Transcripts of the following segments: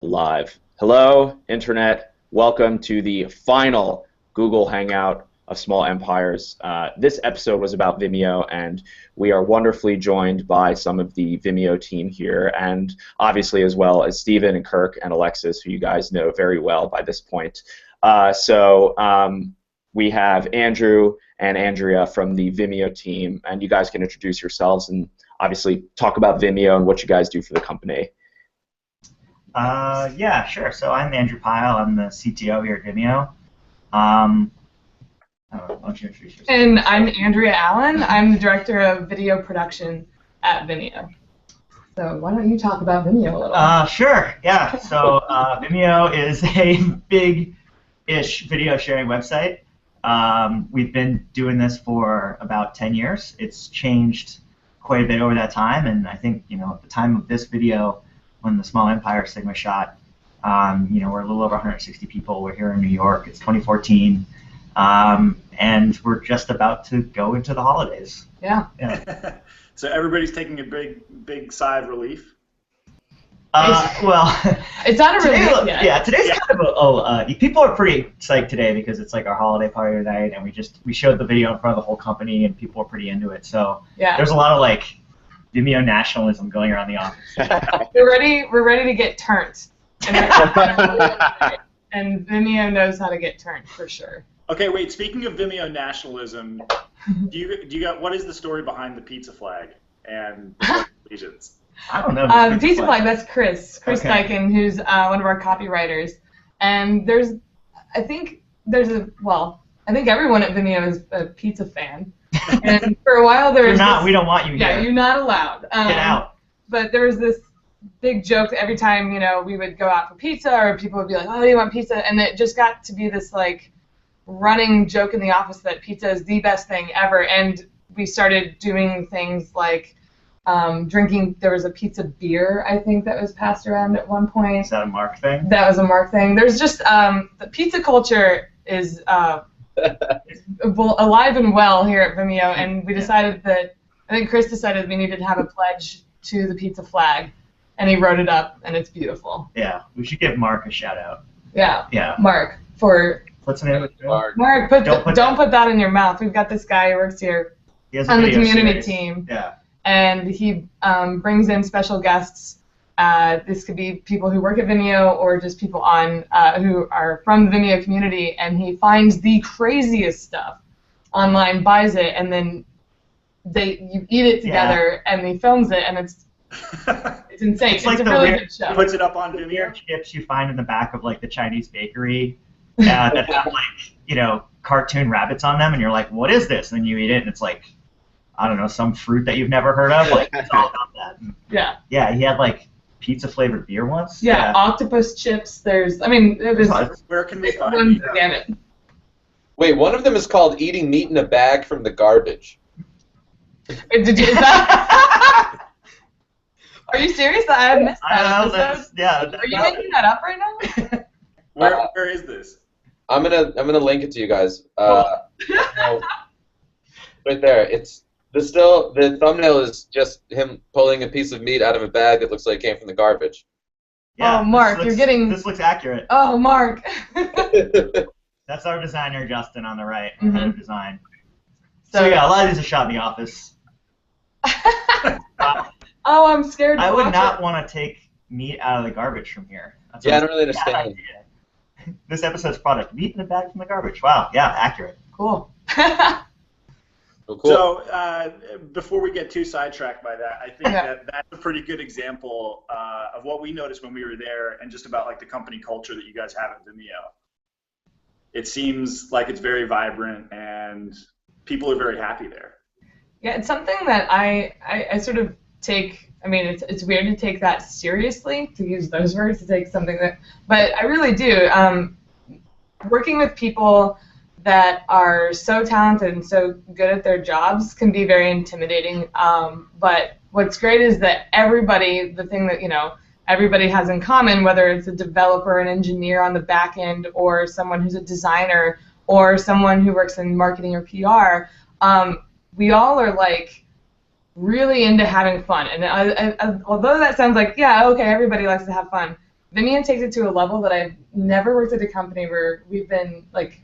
Live. Hello, Internet. Welcome to the final Google Hangout of Small Empires. This episode was about Vimeo, and we are wonderfully joined by some of the Vimeo team here, and obviously as well as Steven and Kirk and Alexis, who you guys know very well by this point. We have Andrew and Andrea from the Vimeo team, and you guys can introduce yourselves and obviously talk about Vimeo and what you guys do for the company. Yeah, sure. So I'm Andrew Pyle. I'm the CTO here at Vimeo. I don't know, why don't you introduce yourself? And I'm Andrea Allen. I'm the director of video production at Vimeo. So why don't you talk about Vimeo a little? Sure. Yeah. So Vimeo is a big-ish video sharing website. We've been doing this for about 10 years. It's changed quite a bit over that time, and I think at the time of this video, when the Small Empires thing was shot, we're a little over 160 people. We're here in New York. It's 2014, and we're just about to go into the holidays. Yeah. So everybody's taking a big sigh of relief. Well, it's not a relief yet. Yeah, today's kind of people are pretty psyched today because it's like our holiday party tonight, and we showed the video in front of the whole company, and people are pretty into it. So yeah, there's a lot of like Vimeo nationalism going around the office. We're ready to get turned. And Vimeo knows how to get turned for sure. Okay, wait. Speaking of Vimeo nationalism, what is the story behind the pizza flag and the allegiance? I don't know. The pizza flag. That's Chris Dyken, who's one of our copywriters. And I think everyone at Vimeo is a pizza fan. And for a while there was we don't want you here. Yeah, you're not allowed. Get out. But there was this big joke every time we would go out for pizza, or people would be like, "Oh, do you want pizza?" And it just got to be this like running joke in the office that pizza is the best thing ever. And we started doing things like drinking. There was a pizza beer, I think, that was passed around at one point. Is that a Mark thing? That was a Mark thing. There's just the pizza culture is alive and well here at Vimeo, and we decided that I think Chris decided we needed to have a pledge to the pizza flag, and he wrote it up, and it's beautiful. Yeah, we should give Mark a shout out. Yeah. Mark for. What's the name of it? Mark, don't put that in your mouth. We've got this guy who works here on the community team. Yeah. And he brings in special guests. This could be people who work at Vimeo or just people on who are from the Vimeo community, and he finds the craziest stuff online, buys it, and then you eat it together, and he films it, and it's insane. It's like a really good show. He puts it up on Vimeo. Weird chips you find in the back of like the Chinese bakery that have like cartoon rabbits on them, and you're like, what is this? And then you eat it, and it's like, I don't know, some fruit that you've never heard of. Like, it's all about that. And yeah, he had like pizza flavored beer once. Yeah, octopus chips. Where can we find it? Wait, one of them is called eating meat in a bag from the garbage. Is that? Are you serious? I missed that episode. Are you making that up right now? Where is this? I'm gonna link it to you guys. Cool. Right there. The thumbnail is just him pulling a piece of meat out of a bag that looks like it came from the garbage. Yeah, Mark, This looks accurate. Oh, Mark. That's our designer, Justin, on the right, Mm-hmm. head of design. So yeah, a lot of these are shot in the office. Oh, I'm scared. I would not want to take meat out of the garbage from here. I don't really understand. This episode's product: meat in a bag from the garbage. Wow, yeah, accurate. Cool. Oh, cool. So before we get too sidetracked by that, I think that's a pretty good example of what we noticed when we were there, and just about like the company culture that you guys have at Vimeo. It seems like it's very vibrant, and people are very happy there. Yeah, it's something that I sort of take. I mean, it's weird to take that seriously, to use those words, to take something that, but I really do. Working with people that are so talented and so good at their jobs can be very intimidating. But what's great is that the thing that everybody has in common, whether it's a developer, an engineer on the back end, or someone who's a designer, or someone who works in marketing or PR, we all are like really into having fun. And although that sounds like, yeah, okay, everybody likes to have fun, Vimeo takes it to a level that I've never worked at a company where we've been like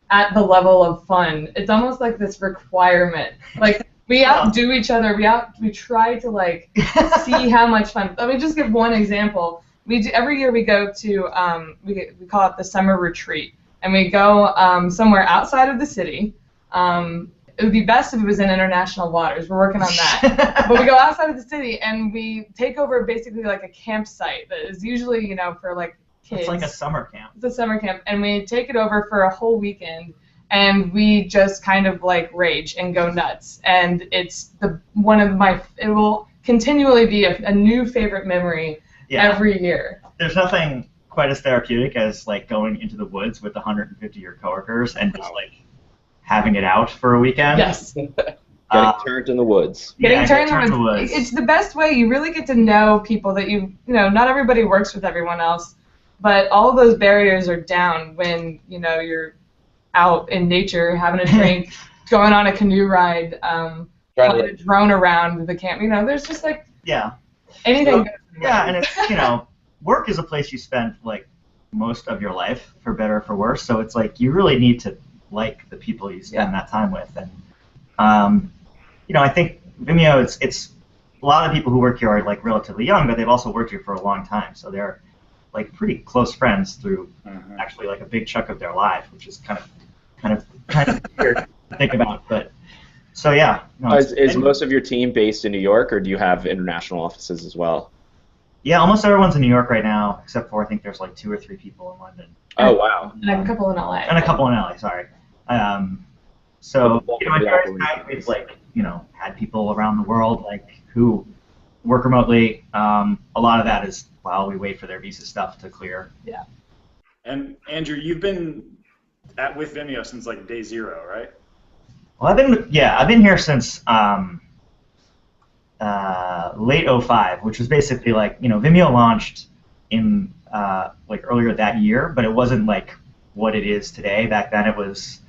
at the level of fun. It's almost like this requirement. Like we outdo each other. We try to like see how much fun. Let me just give one example. Every year we go to we call it the summer retreat, and we go somewhere outside of the city. It would be best if it was in international waters. We're working on that. But we go outside of the city and we take over basically like a campsite that is usually, you know, for like kids. It's like a summer camp. It's a summer camp, and we take it over for a whole weekend, and we just kind of like rage and go nuts. And it's it will continually be a new favorite memory every year. There's nothing quite as therapeutic as like going into the woods with 150 of your coworkers and just like having it out for a weekend. Yes. Getting turned in the woods. Getting turned in the woods. It's the best way. You really get to know people that you know, not everybody works with everyone else, but all of those barriers are down when, you know, you're out in nature, having a drink, going on a canoe ride, flying a drone around the camp. You know, there's just like anything. And it's, you know, work is a place you spend like most of your life, for better or for worse. So it's like you really need to like the people you spend that time with, and you know, I think Vimeo, it's a lot of people who work here are like relatively young, but they've also worked here for a long time, so they're like pretty close friends through actually like a big chunk of their life, which is kind of weird to think about. But so yeah, no, is most of your team based in New York, or do you have international offices as well? Yeah, almost everyone's in New York right now, except for I think there's like 2 or 3 people in London. Oh wow! And a couple in LA. And a couple in LA, sorry. So you know, at various times we've like, you know, had people around the world like who work remotely. A lot of that is while we wait for their visa stuff to clear. Yeah. And Andrew, you've been with Vimeo since like day 0, right? Well, I've been here since late 05, which was basically like, you know, Vimeo launched in like earlier that year, but it wasn't like what it is today. Back then it was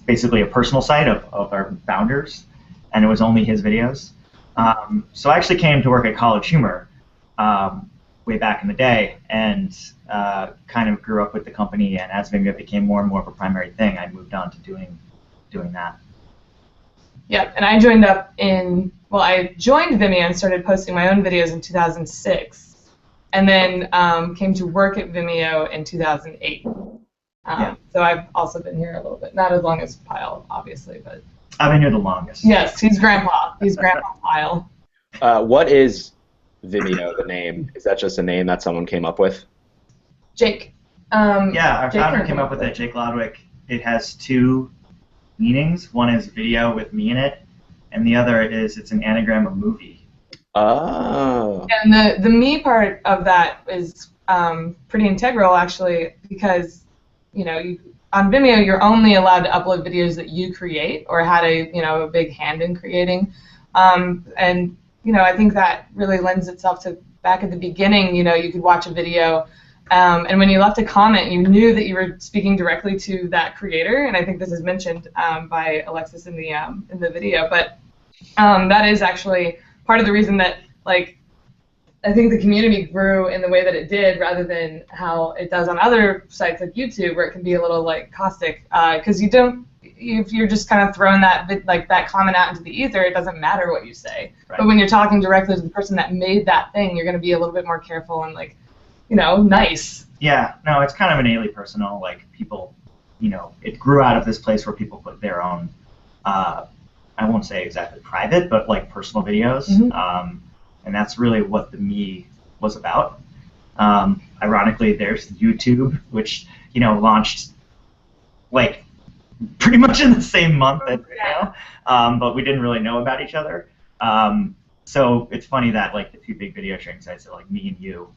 basically a personal site of our founders, and it was only his videos. So I actually came to work at College Humor way back in the day, and kind of grew up with the company, and as Vimeo became more and more of a primary thing, I moved on to doing that. Yep, and I joined I joined Vimeo and started posting my own videos in 2006, and then came to work at Vimeo in 2008. So I've also been here a little bit, not as long as Pyle, obviously, but... I've been here the longest. Yes, he's Grandpa. He's Grandpa Pyle. What is Vimeo, the name? Is that just a name that someone came up with? Jake. Our founder came up with it, Jake Lodwick. It has 2 meanings. One is video with me in it, and the other is it's an anagram of movie. Oh. And the me part of that is pretty integral, actually, because, you know, on Vimeo you're only allowed to upload videos that you create or had a big hand in creating, and you know, I think that really lends itself to back at the beginning. You know, you could watch a video. And when you left a comment, you knew that you were speaking directly to that creator, and I think this is mentioned by Alexis in the video. But that is actually part of the reason that, like, I think the community grew in the way that it did, rather than how it does on other sites like YouTube, where it can be a little like caustic, because if you're just kind of throwing that comment out into the ether, it doesn't matter what you say. Right. But when you're talking directly to the person that made that thing, you're going to be a little bit more careful and like, you know, nice. Yeah, no, it's kind of innately personal. Like, people, you know, it grew out of this place where people put their own, I won't say exactly private, but like personal videos. Mm-hmm. And that's really what the me was about. Ironically, there's YouTube, which, you know, launched like pretty much in the same month as Vimeo, but we didn't really know about each other. So it's funny that like the 2 big video sharing sites are like me and you.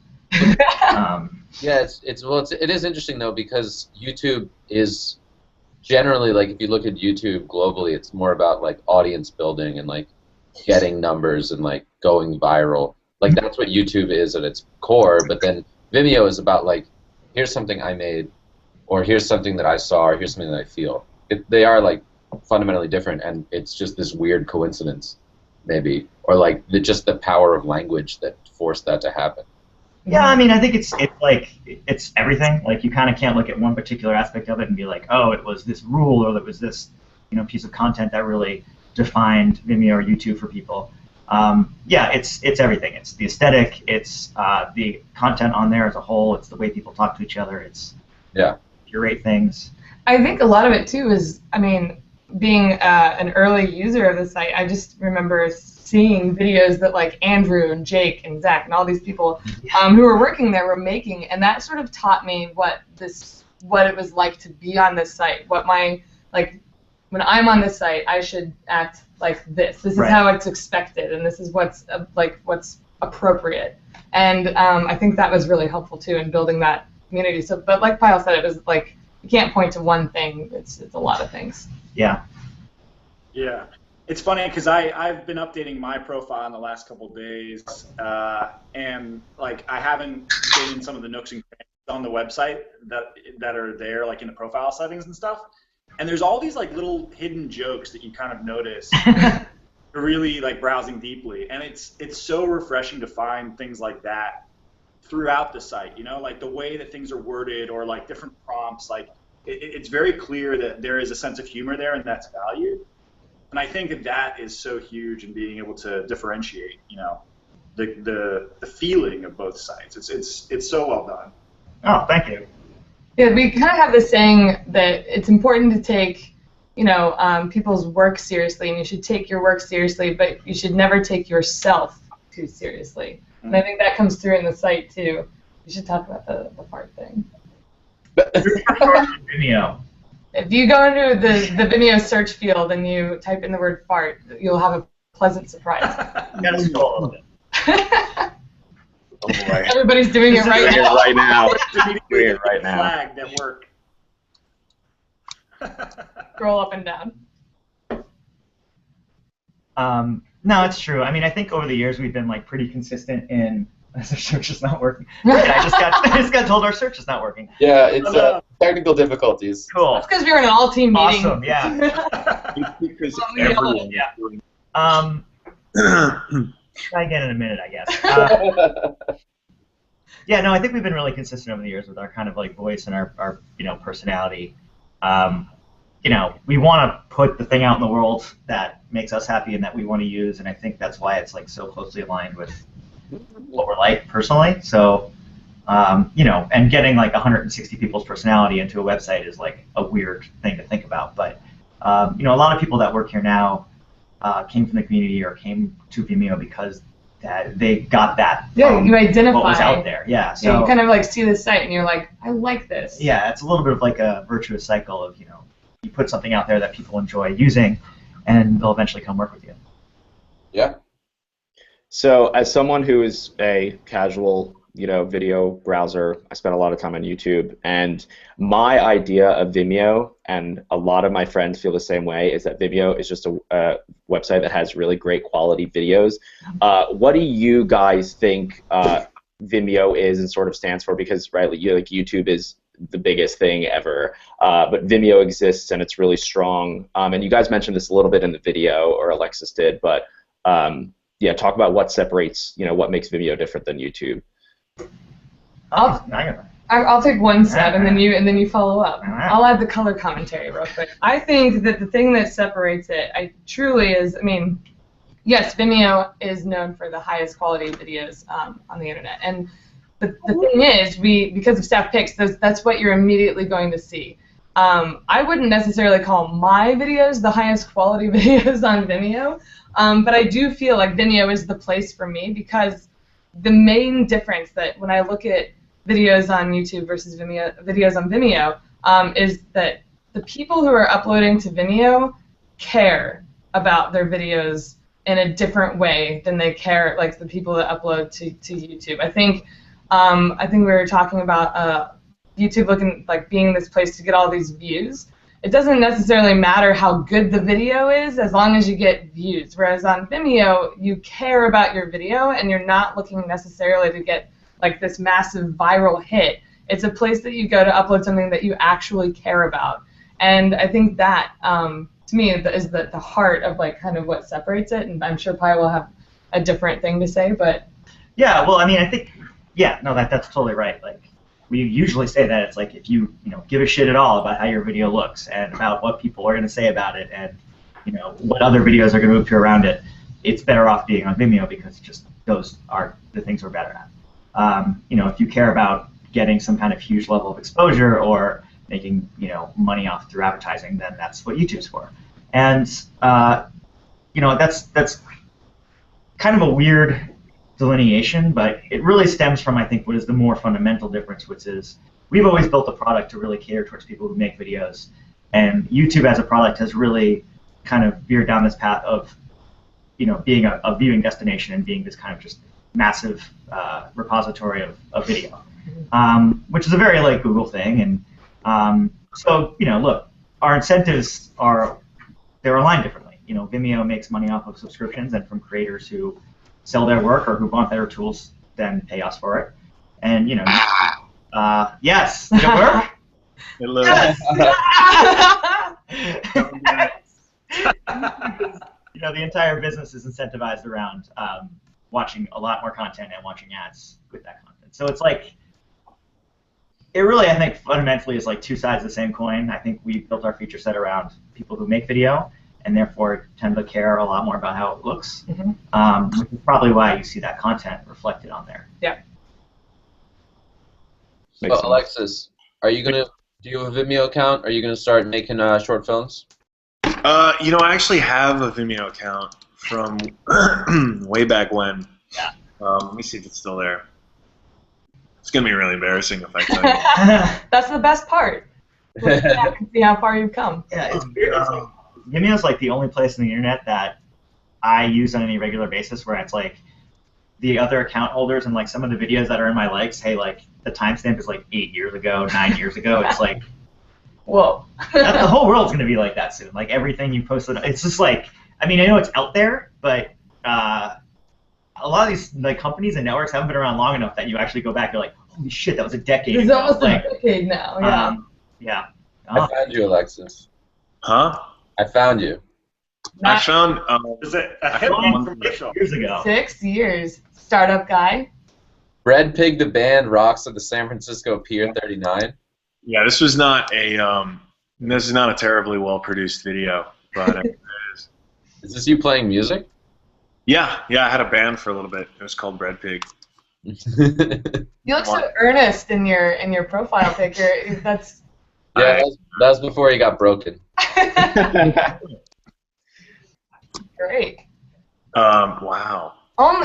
Yeah, it is interesting though, because YouTube is generally, like, if you look at YouTube globally, it's more about like audience building and like getting numbers and like going viral. Like, that's what YouTube is at its core. But then Vimeo is about like, here's something I made, or here's something that I saw, or here's something that I feel. They are like fundamentally different, and it's just this weird coincidence, maybe, or like just the power of language that forced that to happen. Yeah, I mean, I think it's everything. Like, you kind of can't look at one particular aspect of it and be like, oh, it was this rule or it was this, piece of content that really defined Vimeo or YouTube for people. Yeah, it's everything. It's the aesthetic. It's the content on there as a whole. It's the way people talk to each other. It's curate things. I think a lot of it too is, I mean, being an early user of the site, I just remember seeing videos that like Andrew and Jake and Zach and all these people who were working there were making, and that sort of taught me what it was like to be on this site. What when I'm on this site, I should act like this. This is how it's expected, and this is what's appropriate. And I think that was really helpful too in building that community. So, but like Pyle said, it was like you can't point to one thing. It's a lot of things. Yeah. Yeah. It's funny because I've been updating my profile in the last couple of days, and like I haven't been in some of the nooks and crannies on the website that are there, like in the profile settings and stuff. And there's all these like little hidden jokes that you kind of notice. Really like browsing deeply, and it's so refreshing to find things like that throughout the site. Like the way that things are worded or like different prompts. Like it's very clear that there is a sense of humor there, and that's valued. And I think that is so huge in being able to differentiate, the feeling of both sites. It's so well done. Oh, thank you. Yeah, we kind of have this saying that it's important to take, people's work seriously, and you should take your work seriously, but you should never take yourself too seriously. Mm-hmm. And I think that comes through in the site too. You should talk about the fart thing. Vimeo. If you go into the Vimeo search field and you type in the word fart, you'll have a pleasant surprise. You gotta scroll a little bit. Oh boy. Everybody's doing it right now. Right now. Doing it right now. Flagged at work. Scroll up and down. No, it's true. I mean, I think over the years we've been like pretty consistent in. Our search is not working. I just got told our search is not working. Yeah, it's technical difficulties. Cool. That's because we were in an all-team meeting. Awesome. Yeah. Because everyone. Yeah. Try again in a minute, I guess. Yeah, no, I think we've been really consistent over the years with our kind of like voice and our personality. We want to put the thing out in the world that makes us happy and that we want to use, and I think that's why it's like so closely aligned with what we're like personally. So, and getting like 160 people's personality into a website is like a weird thing to think about. But a lot of people that work here now came from the community or came to Vimeo because they got that. Yeah, you identify what was out there. Yeah, so yeah, you kind of like see the site and you're like, I like this. Yeah, it's a little bit of like a virtuous cycle of you put something out there that people enjoy using, and they'll eventually come work with you. Yeah. So as someone who is a casual, video browser, I spend a lot of time on YouTube, and my idea of Vimeo, and a lot of my friends feel the same way, is that Vimeo is just a website that has really great quality videos. What do you guys think Vimeo is and sort of stands for? Because YouTube is the biggest thing ever, but Vimeo exists and it's really strong. And you guys mentioned this a little bit in the video, or Alexis did, but yeah, talk about what separates, what makes Vimeo different than YouTube. I'll take one step and then you follow up. I'll add the color commentary real quick. I think that the thing that separates it, yes, Vimeo is known for the highest quality videos on the internet, and the thing is, because of staff picks, that's what you're immediately going to see. I wouldn't necessarily call my videos the highest quality videos on Vimeo, but I do feel like Vimeo is the place for me, because the main difference that when I look at videos on YouTube versus videos on Vimeo is that the people who are uploading to Vimeo care about their videos in a different way than they care like the people that upload to YouTube. I think we were talking about YouTube looking like being this place to get all these views. It doesn't necessarily matter how good the video is as long as you get views. Whereas on Vimeo, you care about your video and you're not looking necessarily to get like this massive viral hit. It's a place that you go to upload something that you actually care about. And I think that, to me, is the heart of like kind of what separates it. And I'm sure Pi will have a different thing to say, but yeah, well, I mean, I think Yeah, no, that's totally right. Like, we usually say that it's like if you give a shit at all about how your video looks and about what people are going to say about it and what other videos are going to appear around it, it's better off being on Vimeo because just those are the things we're better at. If you care about getting some kind of huge level of exposure or making money off through advertising, then that's what YouTube's for. And that's kind of a weird delineation, but it really stems from, I think, what is the more fundamental difference, which is we've always built a product to really cater towards people who make videos, and YouTube as a product has really kind of veered down this path of being a viewing destination and being this kind of just massive repository of video, which is a very like Google thing. And so look, our incentives they're aligned differently. Vimeo makes money off of subscriptions and from creators who sell their work or who want better tools then pay us for it. And yes, did it work? It looks. The entire business is incentivized around watching a lot more content and watching ads with that content. So it's like, it really, I think, fundamentally is like two sides of the same coin. I think we built our feature set around people who make video and therefore tend to care a lot more about how it looks, which is probably why you see that content reflected on there. Yeah. So, Alexis, do you have a Vimeo account? Are you going to start making short films? I actually have a Vimeo account from way back when. Yeah. Let me see if it's still there. It's going to be really embarrassing if I tell you. That's the best part. Look back and see how far you've come. Yeah, it's weird. Vimeo's like the only place on the internet that I use on any regular basis where it's like the other account holders and like some of the videos that are in my likes, hey, like the timestamp is like 8 years ago, 9 years ago. It's like, whoa. the whole world's going to be like that soon. Like everything you posted, it's just like, I mean, I know it's out there, but a lot of these like companies and networks haven't been around long enough that you actually go back and you're like, holy shit, that was a decade It's ago. almost like, a decade now, yeah. Yeah. I found you, Alexis. Huh? I found you. I found. Is it a headline commercial? Years ago. 6 years. Startup guy. Bread Pig the band rocks at the San Francisco Pier 39. Yeah, this is not a terribly well produced video, but it is. Is this you playing music? Yeah, I had a band for a little bit. It was called Bread Pig. You look so earnest in your profile picture. That's Yeah, that was before he got broken. great. Wow.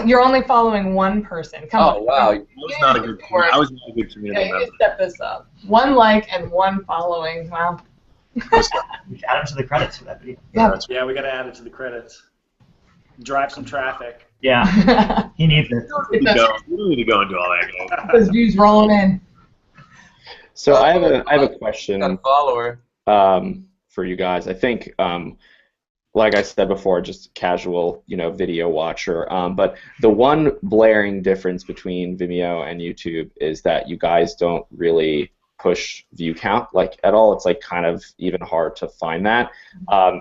You're only following one person. Come on. Oh wow. I was not a good community member. You step this up. 1 like and 1 following. Wow. We should add them to the credits for that video. Yeah, we got to add it to the credits. Drive some traffic. Yeah, he needs it. You don't need to go and do all that, guys. Those views rolling in. So I have a question Got a follower. For you guys. I think, like I said before, just casual, video watcher. But the one blaring difference between Vimeo and YouTube is that you guys don't really push view count at all. It's like kind of even hard to find that.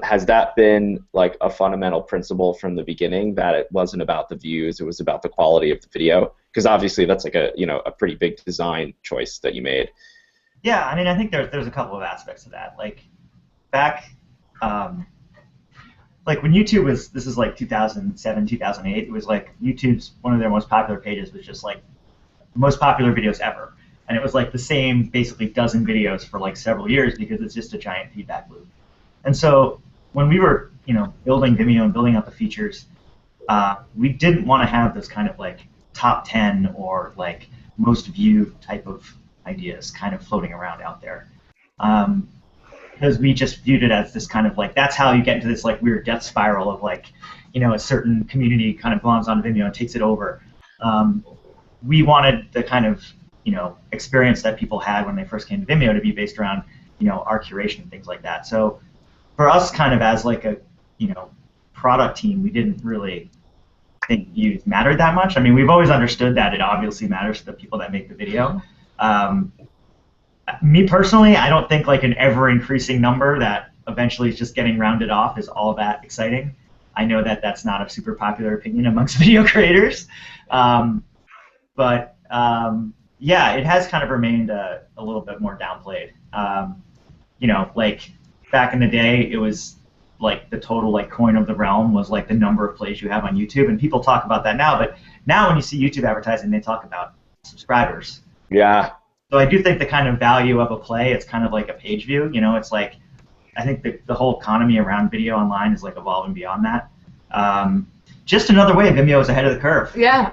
Has that been like a fundamental principle from the beginning, that it wasn't about the views, it was about the quality of the video? Because obviously that's like a pretty big design choice that you made. Yeah, I mean, I think there's a couple of aspects to that. Like back, like when YouTube was, this is like 2007, 2008. It was like YouTube's one of their most popular pages was just like the most popular videos ever. And it was like the same basically dozen videos for like several years because it's just a giant feedback loop. And so when we were, building Vimeo and building out the features, we didn't want to have this kind of like top 10 or like most viewed type of ideas kind of floating around out there. Because we just viewed it as this kind of like, that's how you get into this like weird death spiral of like, a certain community kind of bombs on Vimeo and takes it over. We wanted the kind of experience that people had when they first came to Vimeo to be based around, our curation and things like that. So for us, kind of as like a, product team, we didn't really think views mattered that much. I mean, we've always understood that it obviously matters to the people that make the video. Me personally, I don't think like an ever-increasing number that eventually is just getting rounded off is all that exciting. I know that that's not a super popular opinion amongst video creators. But yeah, it has kind of remained a little bit more downplayed. Like back in the day, it was like the total like coin of the realm was like the number of plays you have on YouTube, and people talk about that now. But now when you see YouTube advertising, they talk about subscribers. Yeah. So I do think the kind of value of a play, it's kind of like a page view. It's like I think the whole economy around video online is like evolving beyond that. Just another way Vimeo is ahead of the curve. Yeah,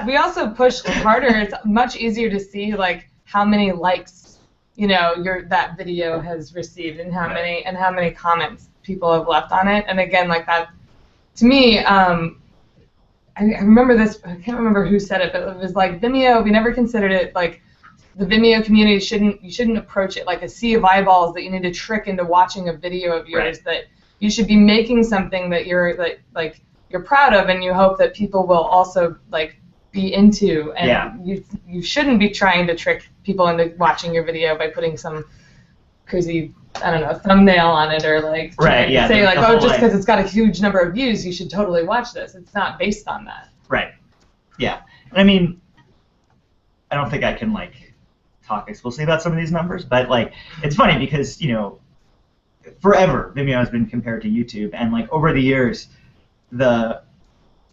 we also pushed harder. It's much easier to see like how many likes that video has received and how many comments people have left on it. And again, like that, to me, I remember this. I can't remember who said it, but it was like Vimeo. We never considered it like the Vimeo community you shouldn't approach it like a sea of eyeballs that you need to trick into watching a video of yours. Right. That you should be making something that you're like you're proud of, and you hope that people will also like be into. And you shouldn't be trying to trick people into watching your video by putting some crazy, I don't know, thumbnail on it, or like say like, oh, just because it's got a huge number of views, you should totally watch this. It's not based on that. Right. Yeah. And I mean, I don't think I can like talk explicitly about some of these numbers, but like it's funny because forever Vimeo has been compared to YouTube, and like over the years, I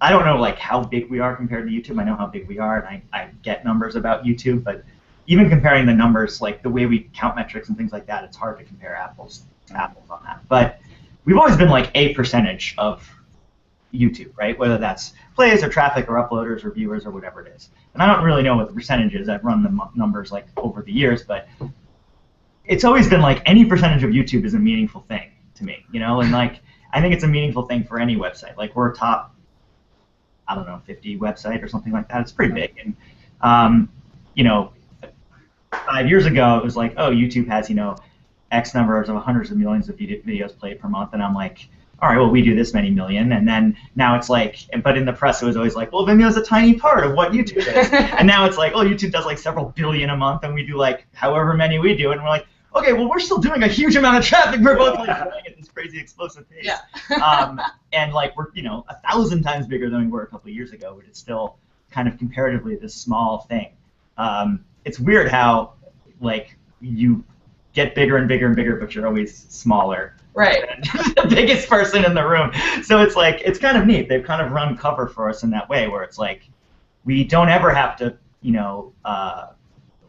don't know like how big we are compared to YouTube. I know how big we are, and I get numbers about YouTube, but even comparing the numbers, like the way we count metrics and things like that, it's hard to compare apples to apples on that. But we've always been like a percentage of YouTube, right? Whether that's plays or traffic or uploaders or viewers or whatever it is. And I don't really know what the percentage is. I've run the numbers like over the years, but it's always been like any percentage of YouTube is a meaningful thing to me, and like I think it's a meaningful thing for any website. Like we're a top, I don't know, 50 website or something like that. It's pretty big. And 5 years ago, it was like, oh, YouTube has, X numbers of hundreds of millions of videos played per month. And I'm like, all right, well, we do this many million. And then now it's like, but in the press, it was always like, well, Vimeo's a tiny part of what YouTube is. And now it's like, oh, YouTube does like several billion a month, and we do like however many we do. And we're like, okay, well, we're still doing a huge amount of traffic. We're both like growing at this crazy explosive pace. Yeah. And like we're 1,000 times bigger than we were a couple of years ago, but it's still kind of comparatively this small thing. It's weird how like you get bigger and bigger and bigger, but you're always smaller. Right. The biggest person in the room. So it's like it's kind of neat. They've kind of run cover for us in that way, where it's like we don't ever have to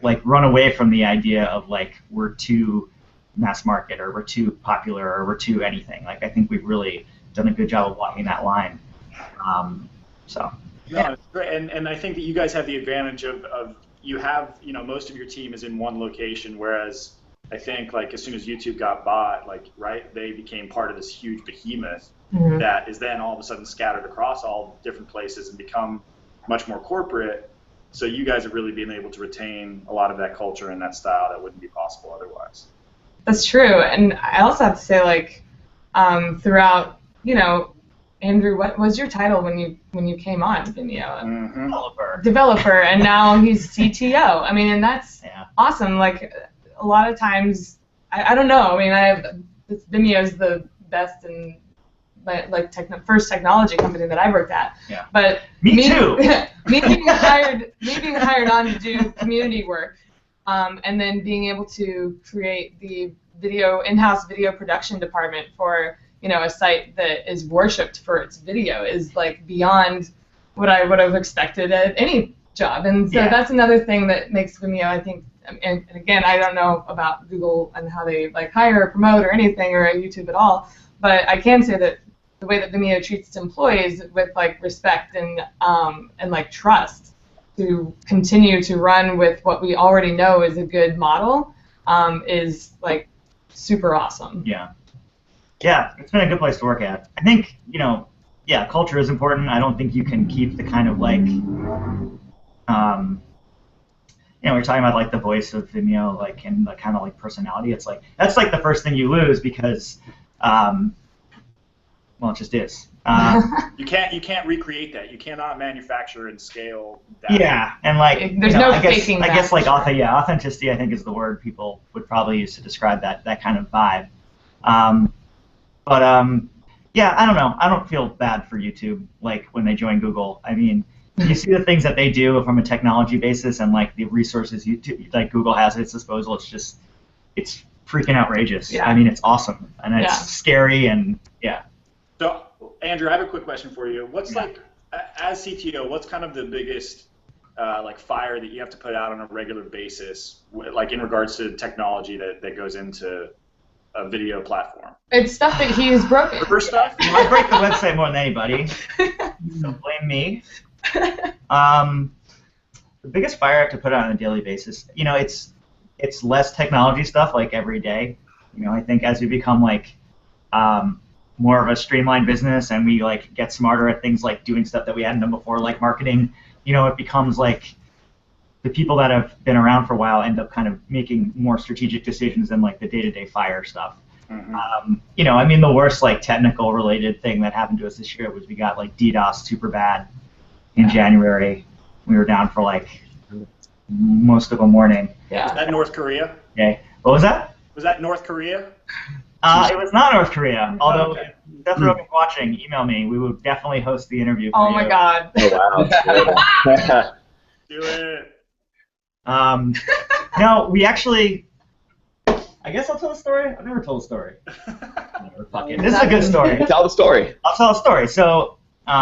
like run away from the idea of like we're too mass market or we're too popular or we're too anything. Like I think we've really done a good job of walking that line. No, it's great. And I think that you guys have the advantage of you have most of your team is in one location, whereas I think like as soon as YouTube got bought, they became part of this huge behemoth that is then all of a sudden scattered across all different places and become much more corporate. So you guys have really been able to retain a lot of that culture and that style that wouldn't be possible otherwise. That's true, and I also have to say, like, throughout, Andrew, what was your title when you came on Vimeo? Developer, and now he's CTO. I mean, and that's awesome. Like, a lot of times, I don't know. I mean, Vimeo is the best and first technology company that I worked at. Yeah. But me too. me being hired on to do community work, and then being able to create the in-house video production department for a site that is worshipped for its video is like beyond what I would have expected at any job. And so that's another thing that makes Vimeo, I think. And again, I don't know about Google and how they like hire or promote or anything, or YouTube at all, but I can say that the way that Vimeo treats its employees with like respect and like trust to continue to run with what we already know is a good model is like super awesome. Yeah, it's been a good place to work at. I think culture is important. I don't think you can keep the kind of like we're talking about like the voice of Vimeo, like, and the kind of like personality. It's like that's like the first thing you lose because it just is. You can't recreate that. You cannot manufacture and scale that. Yeah, and like there's no faking that. I guess like authenticity, I think, is the word people would probably use to describe that kind of vibe. I don't know. I don't feel bad for YouTube like when they join Google. I mean, you see the things that they do from a technology basis and like the resources like Google has at its disposal. It's freaking outrageous. Yeah. I mean, it's awesome and it's scary and yeah. So, Andrew, I have a quick question for you. What's like, as CTO, what's kind of the biggest like fire that you have to put out on a regular basis, like in regards to technology that goes into a video platform? It's stuff that he's broken. Reverse stuff? I break the website more than anybody, so blame me. The biggest fire I have to put out on a daily basis, you know, it's less technology stuff like every day. You know, I think as we become like more of a streamlined business and we like get smarter at things like doing stuff that we hadn't done before, like marketing, you know, it becomes like the people that have been around for a while end up kind of making more strategic decisions than like the day-to-day fire stuff. Mm-hmm. You know, I mean, the worst like technical related thing that happened to us this year was we got like DDoS super bad in January. We were down for like most of a morning. Yeah. Was that North Korea? Okay. What was that? Was that North Korea? It was not North Korea. Although, Okay. if Seth Rogen's watching, email me. We would definitely host the interview for Oh you. my God. Oh wow. Do it. No, we actually. I guess I'll tell the story. I've never told a story. Whatever, fuck it. This is a good story. Tell the story. I'll tell a story. So, we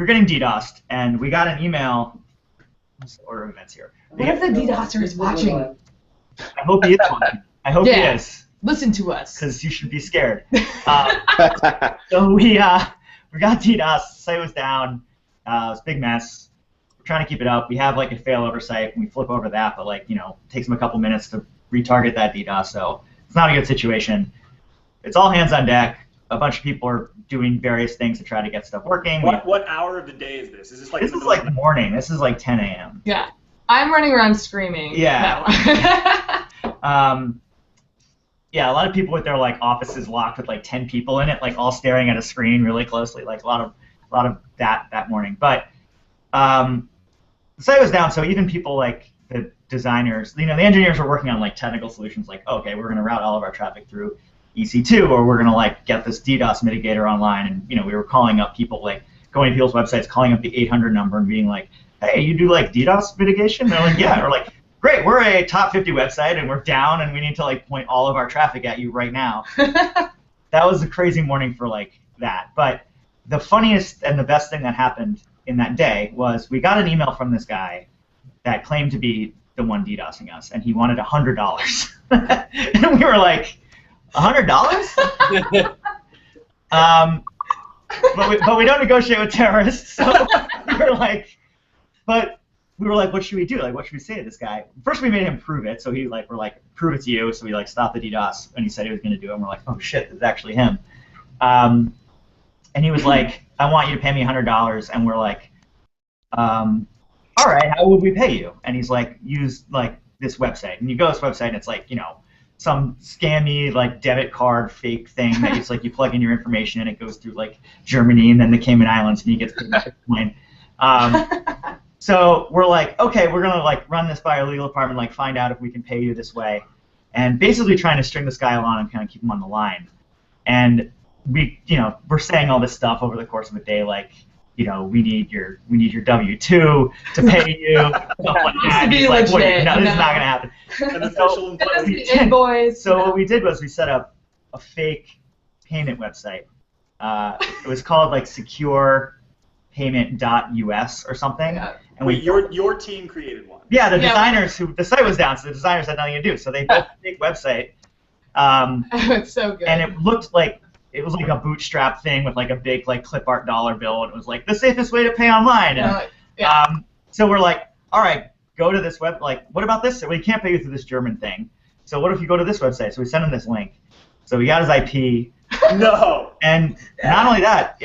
were getting DDoSed, and we got an email. What's the order of events here? What if the DDoSer is watching? I hope he is watching. I hope he is, Listen to us. because you should be scared. So we got DDoS. The site was down. It was a big mess. We're trying to keep it up. We have like a failover site, and we flip over that, but like, you know, it takes them a couple minutes to retarget that DDoS, so it's not a good situation. It's all hands on deck. A bunch of people are doing various things to try to get stuff working. What hour of the day is this? Is this like This is like the morning. This is like 10 a.m. Yeah. I'm running around screaming. Yeah. Yeah, a lot of people with their like offices locked with like 10 people in it, like all staring at a screen really closely, like a lot of that morning. But the site was down, so even people like the designers, you know, the engineers were working on like technical solutions, like, okay, we're gonna route all of our traffic through EC2, or we're gonna like get this DDoS mitigator online, and you know, we were calling up people, like going to people's websites, calling up the 800 number, and being like, hey, you do like DDoS mitigation? And they're like, yeah. Or like, great, we're a top 50 website and we're down and we need to like point all of our traffic at you right now. That was a crazy morning for like that. But the funniest and the best thing that happened in that day was we got an email from this guy that claimed to be the one DDoSing us, and he wanted $100. And we were like, $100? But we don't negotiate with terrorists, so we were like, what should we do? Like, what should we say to this guy? First, we made him prove it. So we're like, prove it to you. So we like stopped the DDoS, and he said he was going to do it. And we're like, oh shit, this is actually him. And he was like, I want you to pay me $100. And we're like, all right, how would we pay you? And he's like, use like this website. And you go to this website, and it's like, you know, some scammy like debit card fake thing that it's like you plug in your information and it goes through like Germany and then the Cayman Islands and you get Bitcoin. So we're like, okay, we're gonna like run this by our legal department, like find out if we can pay you this way, and basically trying to string this guy along and kind of keep him on the line. And we, you know, we're saying all this stuff over the course of a day, like, you know, we need your W-2 to pay you. Stuff like that. And he's like, wait, no, this is not gonna happen. An official employee. Invoice. So what we did was we set up a fake payment website. It was called like securepayment.us or something. Yeah. And Wait, your team created one. yeah, the designers the site was down, so the designers had nothing to do. So they built a fake website. It's so good. And it looked like it was like a bootstrap thing with like a big like clip art dollar bill, and it was like the safest way to pay online. And, so we're like, all right, go to this web. Like, what about this? We can't pay you through this German thing. So what if you go to this website? So we sent him this link. So we got his IP. No. And not only that,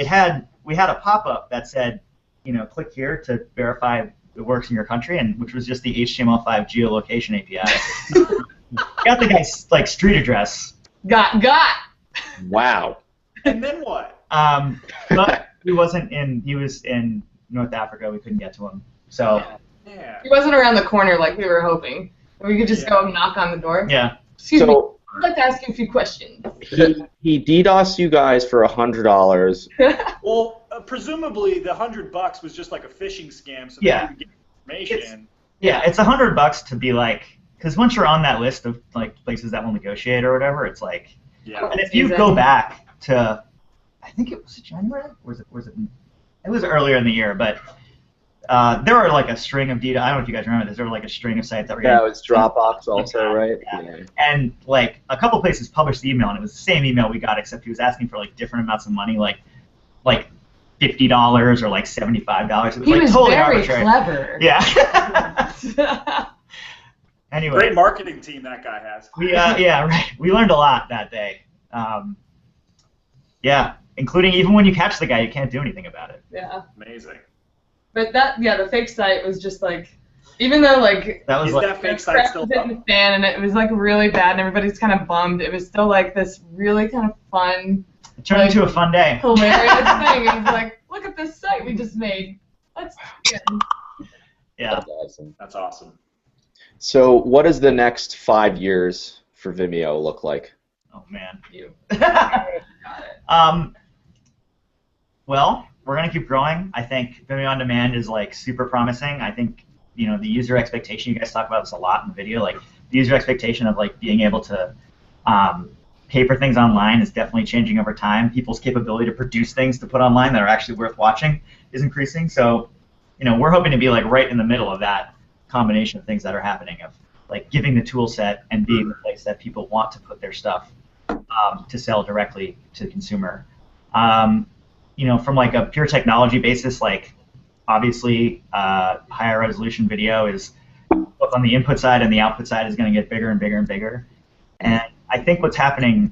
we had a pop-up that said, you know, click here to verify it works in your country, and which was just the HTML5 geolocation API. Got the guy's like street address. Got. Wow. And then what? But he was in North Africa. We couldn't get to him. So Yeah. He wasn't around the corner like we were hoping. We could just go and knock on the door. yeah. Excuse me. I'd like to ask you a few questions. He DDoSed you guys for $100. Well, presumably the $100 was just like a phishing scam, so Yeah. that you would get information. It's $100 to be like, because once you're on that list of like places that will negotiate or whatever, it's like, Yeah. and if you go back to, I think it was January, or was it? It was earlier in the year, but there were like a string of data. I don't know if you guys remember this. There were like a string of sites that were. Yeah, it was Dropbox also, right? Yeah. And like a couple places published the email, and it was the same email we got, except he was asking for like different amounts of money, like $50 or like $75. It was he like was totally very arbitrary. clever. Yeah. Anyway. Great marketing team that guy has. Yeah, right. We learned a lot that day. Yeah, including even when you catch the guy, you can't do anything about it. Yeah. Amazing. But the fake site was just like, even though like that was Is like, that fake site still in the fan and it was like really bad and everybody's kind of bummed, it was still like this really kind of fun, it turned into a fun day. hilarious thing. It was like, look at this site we just made. Let's Yeah. That's awesome. That's awesome. So what does the next 5 years for Vimeo look like? Oh man. you. Well, we're gonna keep growing. I think Vimeo on Demand is like super promising. I think the user expectation. You guys talk about this a lot in the video. Like the user expectation of like being able to pay for things online is definitely changing over time. People's capability to produce things to put online that are actually worth watching is increasing. So, we're hoping to be like right in the middle of that combination of things that are happening, of like giving the tool set and being the place that people want to put their stuff to sell directly to the consumer. From like a pure technology basis, like obviously higher resolution video is both on the input side and the output side is going to get bigger and bigger and bigger. And I think what happened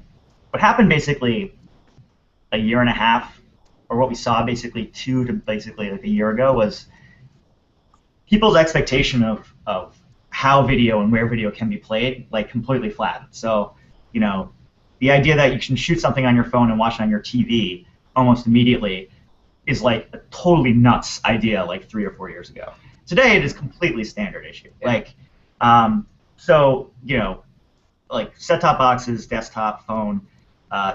basically a year and a half, or what we saw basically 2 to basically like a year ago, was people's expectation of how video and where video can be played like completely flattened. So, the idea that you can shoot something on your phone and watch it on your TV almost immediately is like a totally nuts idea like 3 or 4 years ago. Today it is completely standard issue. Yeah. Like set-top boxes, desktop, phone,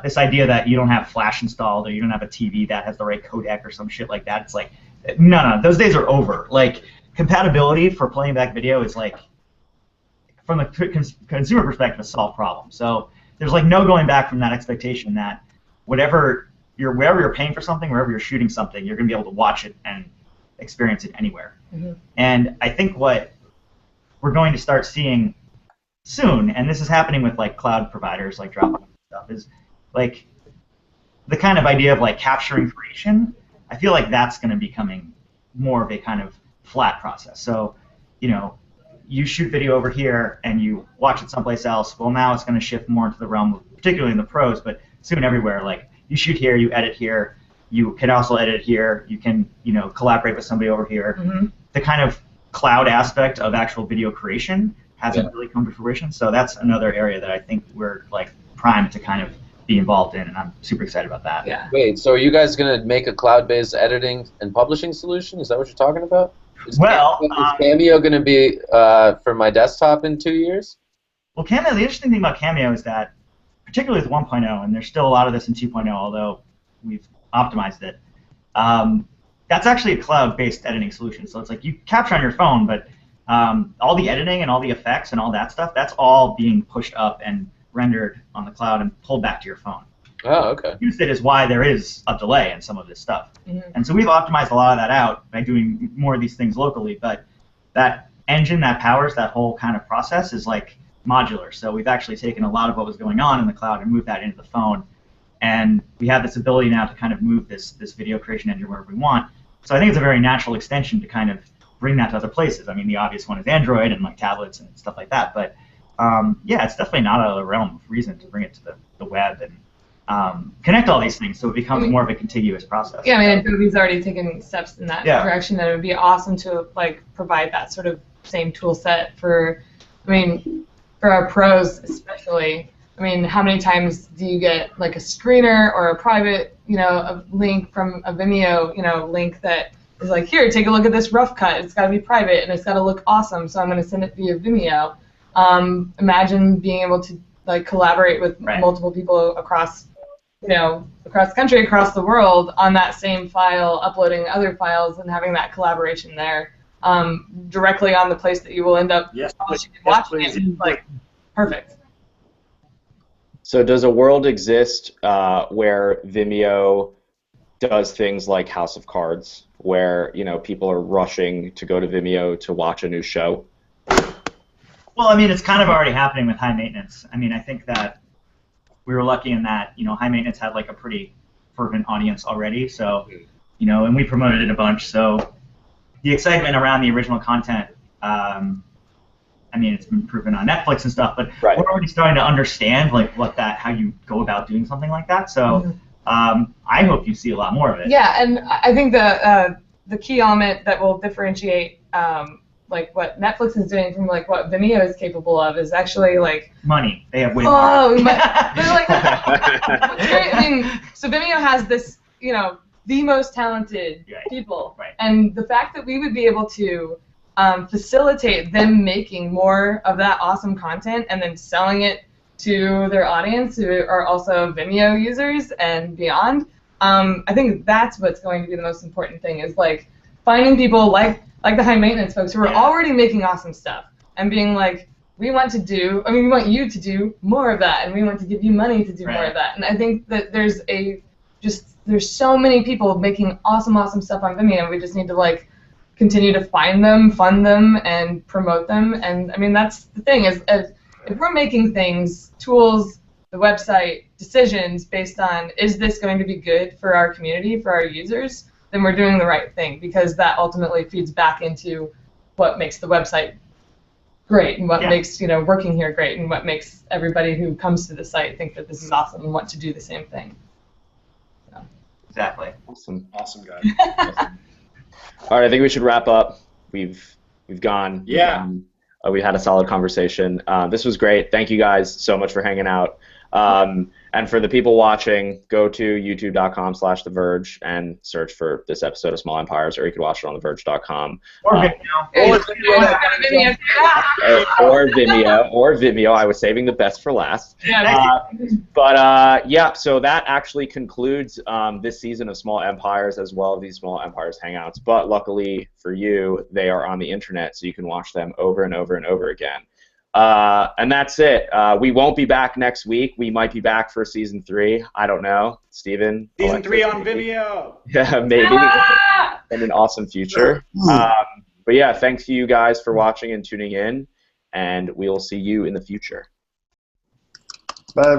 this idea that you don't have Flash installed or you don't have a TV that has the right codec or some shit like that, it's like, no, those days are over. Like, compatibility for playing back video is like, from the consumer perspective, a solved problem. So there's like no going back from that expectation that wherever you're paying for something, wherever you're shooting something, you're going to be able to watch it and experience it anywhere. Mm-hmm. And I think what we're going to start seeing soon, and this is happening with like cloud providers like Dropbox and stuff, is like the kind of idea of like capturing creation. I feel like that's going to be becoming more of a kind of flat process. So, you shoot video over here and you watch it someplace else. Well, now it's going to shift more into the realm of, particularly in the pros, but soon everywhere. Like you shoot here, you edit here, you can also edit here, you can collaborate with somebody over here. Mm-hmm. The kind of cloud aspect of actual video creation hasn't really come to fruition. So that's another area that I think we're like primed to kind of be involved in, and I'm super excited about that. Yeah. Wait, so are you guys going to make a cloud-based editing and publishing solution? Is that what you're talking about? Is Cameo going to be for my desktop in 2 years? Well, Cameo, the interesting thing about Cameo is that, particularly with 1.0, and there's still a lot of this in 2.0, although we've optimized it, that's actually a cloud-based editing solution. So it's like you capture on your phone, but all the editing and all the effects and all that stuff, that's all being pushed up and rendered on the cloud and pulled back to your phone. Oh, okay. Used it is why there is a delay in some of this stuff. Mm-hmm. And so we've optimized a lot of that out by doing more of these things locally, but that engine that powers that whole kind of process is like modular. So we've actually taken a lot of what was going on in the cloud and moved that into the phone. And we have this ability now to kind of move this video creation engine wherever we want. So I think it's a very natural extension to kind of bring that to other places. I mean, the obvious one is Android and like tablets and stuff like that. But yeah, it's definitely not out of the realm of reason to bring it to the web and connect all these things so it becomes more of a contiguous process. Yeah, I mean, Adobe's already taken steps in that direction, and it would be awesome to like provide that sort of same tool set for our pros especially. I mean, how many times do you get like a screener or a private, a link from a Vimeo, link that is like, here, take a look at this rough cut. It's got to be private and it's got to look awesome, so I'm going to send it via Vimeo. Imagine being able to like collaborate with multiple people across you know, across the country, across the world on that same file, uploading other files and having that collaboration there directly on the place that you will end up watching it. Is like perfect. So does a world exist where Vimeo does things like House of Cards, where, you know, people are rushing to go to Vimeo to watch a new show? Well, I mean, it's kind of already happening with High Maintenance. I mean, I think that we were lucky in that, you know, High Maintenance had like a pretty fervent audience already, so, you know, and we promoted it a bunch, so the excitement around the original content, I mean, it's been proven on Netflix and stuff, but we're already starting to understand like how you go about doing something like that. So I hope you see a lot more of it. Yeah, and I think the key element that will differentiate like what Netflix is doing from like what Vimeo is capable of is actually like money. They have way more. But like, I mean, so Vimeo has this, you know, the most talented people, and the fact that we would be able to facilitate them making more of that awesome content and then selling it to their audience who are also Vimeo users and beyond. I think that's what's going to be the most important thing is like finding people like the High Maintenance folks who are already making awesome stuff and being like, we want you to do more of that and we want to give you money to do more of that. And I think that there's so many people making awesome stuff on Vimeo. We just need to like continue to find them, fund them, and promote them. And I mean, that's the thing is, if we're making things, tools, the website, decisions based on is this going to be good for our community, for our users, then we're doing the right thing because that ultimately feeds back into what makes the website great and what makes, you know, working here great and what makes everybody who comes to the site think that this is awesome and want to do the same thing. So. Exactly. Awesome, guys. Awesome. All right, I think we should wrap up. We've gone. Yeah. We had a solid conversation. This was great. Thank you guys so much for hanging out. And for the people watching, go to youtube.com/The Verge and search for this episode of Small Empires, or you can watch it on TheVerge.com. Or Vimeo. Or Vimeo. I was saving the best for last. Yeah, so that actually concludes this season of Small Empires as well as these Small Empires Hangouts. But luckily for you, they are on the internet, so you can watch them over and over and over again. And that's it. We won't be back next week. We might be back for season 3. I don't know. Steven? Season 3 on Vimeo. Yeah, maybe. In an awesome future. But yeah, thanks to you guys for watching and tuning in, and we will see you in the future. Bye.